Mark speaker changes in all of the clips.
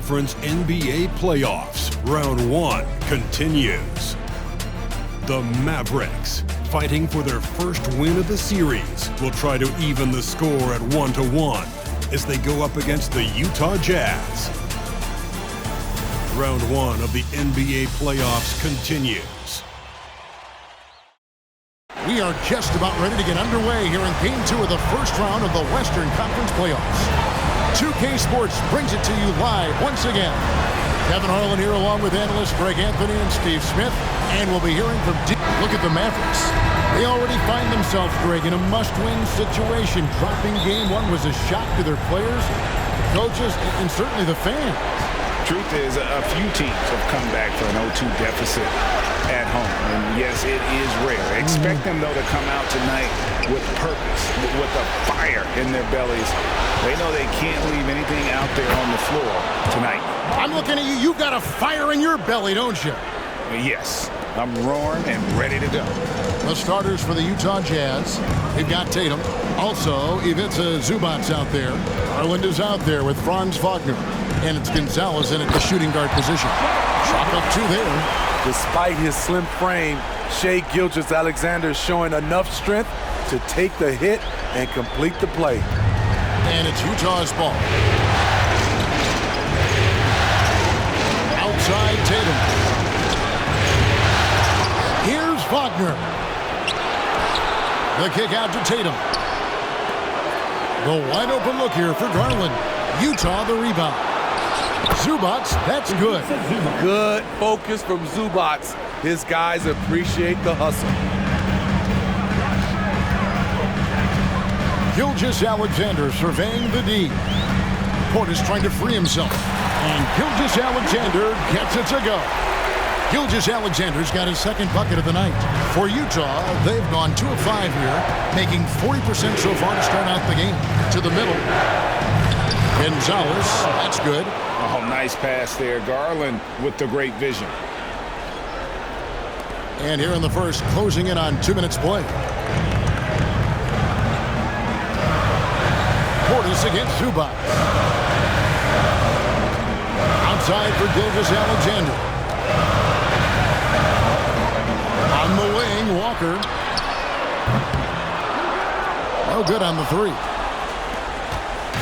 Speaker 1: Conference NBA playoffs. Round 1 continues. The Mavericks, fighting for their first win of the series, will try to even the score at 1-1 as they go up against the Utah Jazz. Round 1 of the NBA playoffs continues.
Speaker 2: We are just about ready to get underway here in Game 2 of the first round of the Western Conference playoffs. 2K Sports brings it to you live once again. Kevin Harlan here along with analysts Greg Anthony and Steve Smith. And we'll be hearing from Look at the Mavericks. They already find themselves, Greg, in a must-win situation. Dropping Game 1 was a shock to their players, coaches, and certainly the fans.
Speaker 3: Truth is, a few teams have come back for an 0-2 deficit at home. And yes, it is rare. Expect them, though, to come out tonight with purpose, with a fire in their bellies. They know they can't leave anything out there on the floor tonight.
Speaker 2: I'm looking at you. You've got a fire in your belly, don't you?
Speaker 3: Yes. I'm roaring and ready to go.
Speaker 2: The starters for the Utah Jazz. They've got Tatum. Also, Ivica Zubac's out there. Garland is out there with Franz Wagner. And it's Gonzalez in at the shooting guard position. Shot up 2 there.
Speaker 4: Despite his slim frame, Shai Gilgeous-Alexander is showing enough strength to take the hit and complete the play.
Speaker 2: And it's Utah's ball. Outside Tatum. Here's Wagner. The kick out to Tatum. The wide open look here for Garland. Utah the rebound. Zubac, that's good.
Speaker 4: Good focus from Zubac. His guys appreciate the hustle.
Speaker 2: Gilgeous-Alexander surveying the D. Portis trying to free himself. And Gilgeous-Alexander gets it to go. Gilgeous-Alexander's got his second bucket of the night. For Utah, they've gone 2 of 5 here, making 40% so far to start out the game. To the middle. Gonzalez, that's good.
Speaker 3: Oh, nice pass there. Garland with the great vision.
Speaker 2: And here in the first, closing in on 2 minutes play. Portis against Zubac. Outside for Gilgeous-Alexander. On the wing, Walker. No good on the 3.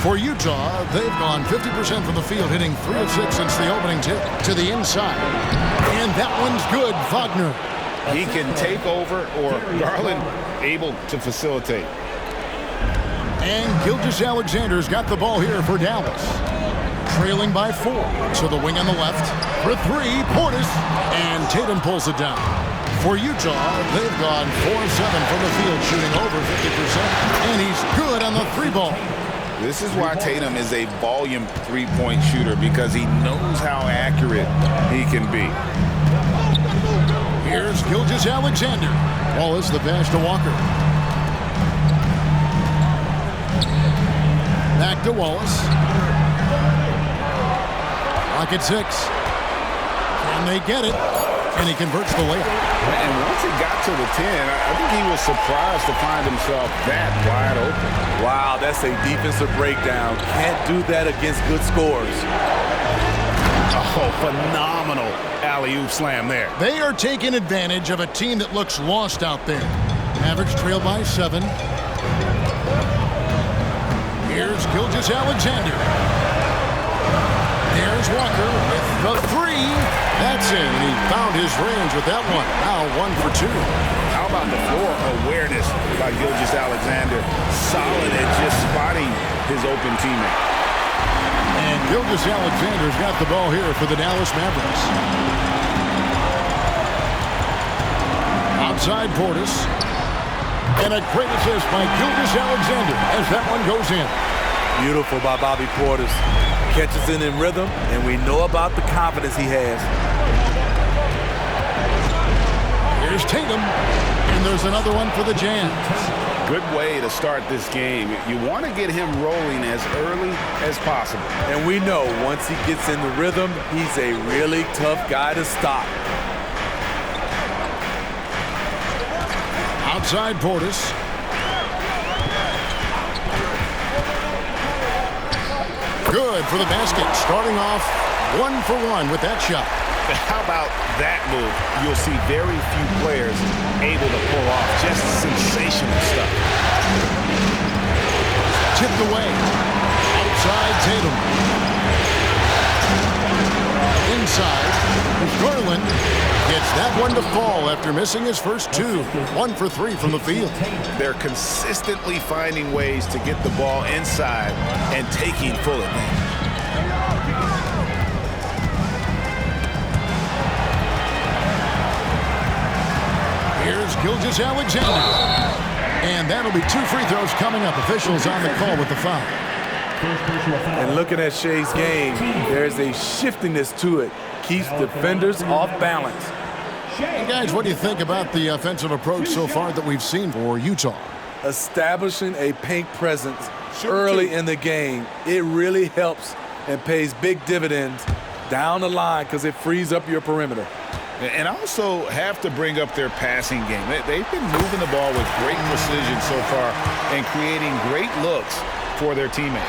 Speaker 2: For Utah, they've gone 50% from the field, hitting 3 of 6 since the opening tip to the inside. And that one's good, Wagner.
Speaker 3: He can take over, or Garland able to facilitate.
Speaker 2: And Gilgeous-Alexander's got the ball here for Dallas. Trailing by 4. So the wing on the left. For 3, Portis. And Tatum pulls it down. For Utah, they've gone 4 of 7 from the field, shooting over 50%. And he's good on the 3-ball.
Speaker 3: This is why Tatum is a volume three-point shooter, because he knows how accurate he can be.
Speaker 2: Here's Gilgeous-Alexander. Wallace the pass to Walker. Back to Wallace. Rocket 6. Can they get it? And he converts the layup.
Speaker 3: And once he got to the 10, I think he was surprised to find himself that wide open.
Speaker 4: Wow, that's a defensive breakdown. Can't do that against good scores.
Speaker 3: Oh, phenomenal alley-oop slam there.
Speaker 2: They are taking advantage of a team that looks lost out there. Mavericks trail by 7. Here's Gilgeous-Alexander. There's Walker with the 3. That's it. And he found his range with that one. Now 1 for 2.
Speaker 3: How about the floor awareness by Gilgeous-Alexander? Solid at just spotting his open teammate.
Speaker 2: And Gilgeous-Alexander's got the ball here for the Dallas Mavericks. Outside Portis. And a great assist by Gilgeous-Alexander as that one goes in.
Speaker 4: Beautiful by Bobby Portis. Catches it in rhythm, and we know about the confidence he has.
Speaker 2: Here's Tatum, and there's another one for the Jazz.
Speaker 3: Good way to start this game. You want to get him rolling as early as possible.
Speaker 4: And we know once he gets in the rhythm, he's a really tough guy to stop.
Speaker 2: Outside Portis. Good for the basket. Starting off 1 for 1 with that shot.
Speaker 3: How about that move? You'll see very few players able to pull off just sensational stuff.
Speaker 2: Tipped away. Outside Tatum. Inside. Garland gets that one to fall after missing his first 2. 1 for 3 from the field.
Speaker 3: They're consistently finding ways to get the ball inside and taking full advantage.
Speaker 2: Here's Gilgeous-Alexander. And that'll be 2 free throws coming up. Officials on the call with the foul.
Speaker 4: And looking at Shea's game, there's a shiftiness to it. Keeps defenders off balance.
Speaker 2: And guys, what do you think about the offensive approach so far that we've seen for Utah?
Speaker 4: Establishing a paint presence early in the game, it really helps and pays big dividends down the line because it frees up your perimeter.
Speaker 3: And also have to bring up their passing game. They've been moving the ball with great precision so far and creating great looks for their teammates.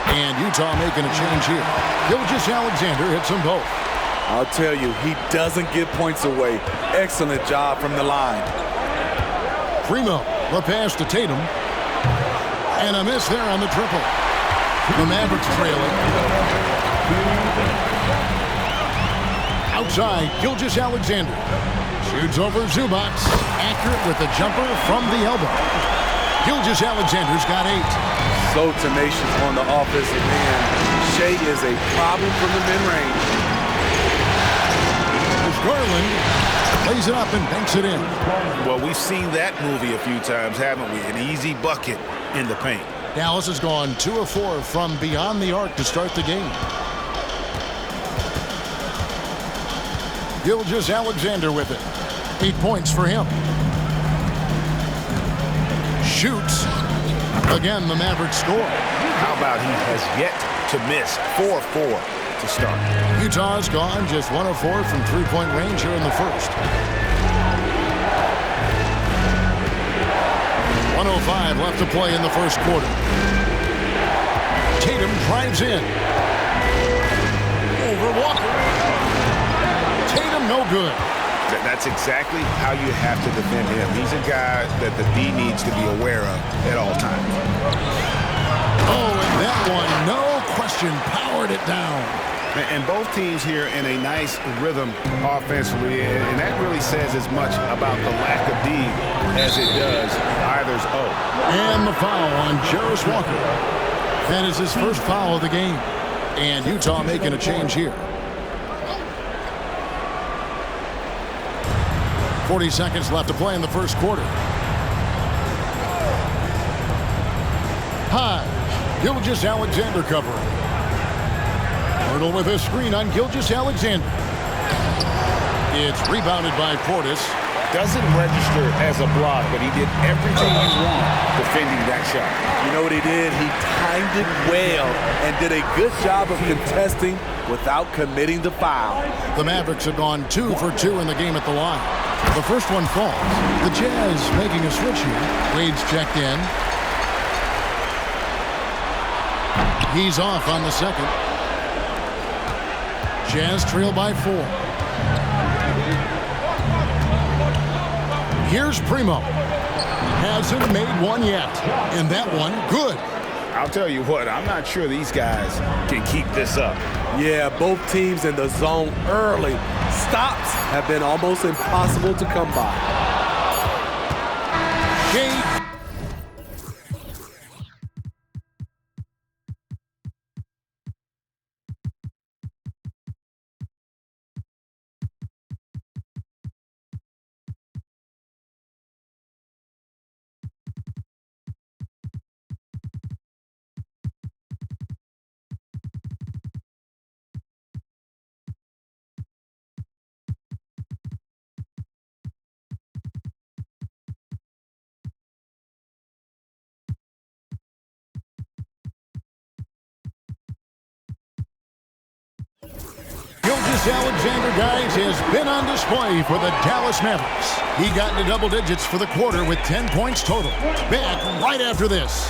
Speaker 2: And Utah making a change here. Gilgeous-Alexander hits them both.
Speaker 4: I'll tell you, he doesn't give points away. Excellent job from the line.
Speaker 2: Primo, the pass to Tatum. And a miss there on the triple. The Mavericks trailing. Outside, Gilgeous-Alexander. Shoots over Zubac. Accurate with the jumper from the elbow. Gilgeous-Alexander's got 8.
Speaker 4: So tenacious on the offensive end. Shea is a problem from the mid-range.
Speaker 2: Garland lays it up and banks it in.
Speaker 3: Well, we've seen that movie a few times, haven't we? An easy bucket in the paint.
Speaker 2: Dallas has gone 2 of 4 from beyond the arc to start the game. Gilgeous-Alexander with it. 8 points for him. Shoots. Again, the Mavericks score.
Speaker 3: How about he has yet to miss 4-4 to start.
Speaker 2: Utah's gone just 1 of 4 from 3-point range here in the first. 1:05 left to play in the first quarter. Tatum drives in. Over Walker. Tatum no good.
Speaker 3: That's exactly how you have to defend him. He's a guy that the D needs to be aware of at all times.
Speaker 2: Oh, and that one, no question, powered it down.
Speaker 3: And both teams here in a nice rhythm offensively, and that really says as much about the lack of D as it does either's O.
Speaker 2: And the foul on Jarris Walker. That is his first foul of the game. And Utah making a change here. 40 seconds left to play in the first quarter. High. Gilgeous-Alexander covering. Hurdle with a screen on Gilgeous-Alexander. It's rebounded by Portis.
Speaker 3: Doesn't register as a block, but he did everything you want defending that shot.
Speaker 4: You know what he did? He timed it well and did a good job of contesting without committing the foul.
Speaker 2: The Mavericks have gone 2 for 2 in the game at the line. The first one falls. The Jazz making a switch here. Wade's checked in. He's off on the second. Jazz trail by 4. Here's Primo. Hasn't made one yet. And that one, good.
Speaker 3: I'll tell you what, I'm not sure these guys can keep this up.
Speaker 4: Yeah, both teams in the zone early. Stops have been almost impossible to come by.
Speaker 2: Gate. Gilgeous-Alexander, guys, has been on display for the Dallas Mavericks. He got into double digits for the quarter with 10 points total. Back right after this.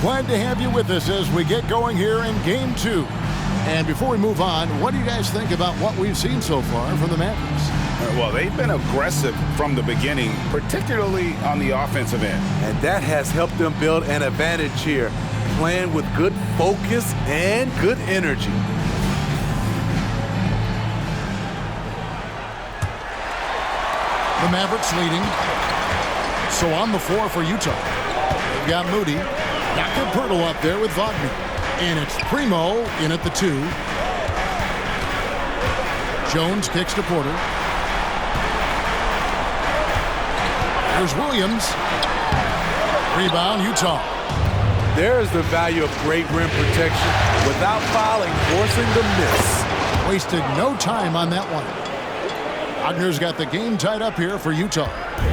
Speaker 2: Glad to have you with us as we get going here in Game 2. And before we move on, what do you guys think about what we've seen so far from the Mavericks?
Speaker 3: Well, they've been aggressive from the beginning, particularly on the offensive end.
Speaker 4: And that has helped them build an advantage here, playing with good focus and good energy.
Speaker 2: The Mavericks leading. So on the floor for Utah. They've got Moody. Dr. Pirtle up there with Wagner. And it's Primo in at the 2. Jones kicks to Porter. There's Williams. Rebound, Utah.
Speaker 4: There's the value of great rim protection without fouling, forcing the miss.
Speaker 2: Wasted no time on that one. Wagner's got the game tied up here for Utah.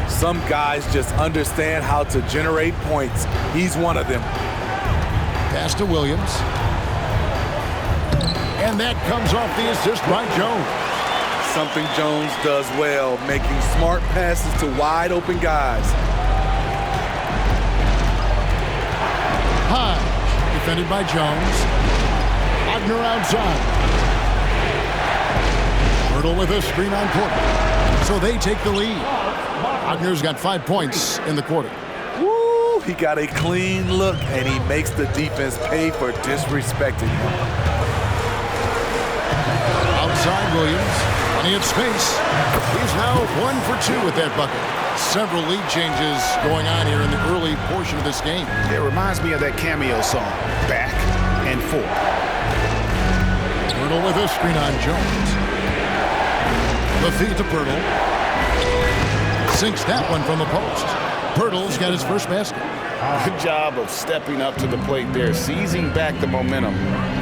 Speaker 4: Some guys just understand how to generate points. He's one of them.
Speaker 2: Pass to Williams. And that comes off the assist by Jones.
Speaker 4: Something Jones does well, making smart passes to wide open guys.
Speaker 2: High, defended by Jones. Wagner outside. Pirtle with a screen on Porter. So they take the lead. Wagner's got 5 points in the quarter.
Speaker 4: Woo, he got a clean look, and he makes the defense pay for disrespecting him.
Speaker 2: Outside Williams, plenty of space. He's now 1 for 2 with that bucket. Several lead changes going on here in the early portion of this game.
Speaker 3: It reminds me of that cameo song, Back and Forth.
Speaker 2: Pirtle with a screen on Jones. The feed to Pirtle. Sinks that one from the post. Pirtle's got his first basket.
Speaker 3: Good job of stepping up to the plate there, seizing back the momentum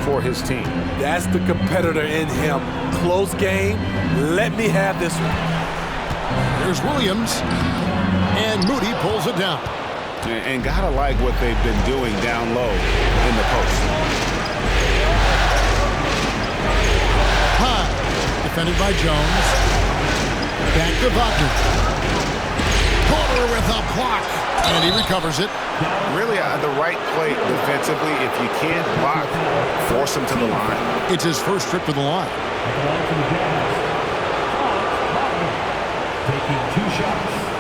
Speaker 3: for his team.
Speaker 4: That's the competitor in him. Close game. Let me have this one.
Speaker 2: There's Williams. And Moody pulls it down.
Speaker 3: And gotta like what they've been doing down low in the post.
Speaker 2: High. Defended by Jones. Back to Wagner. Porter with a block. And he recovers it.
Speaker 3: Really the right play defensively. If you can't block, force him to the line.
Speaker 2: It's his first trip to the line.
Speaker 5: Taking 2 shots.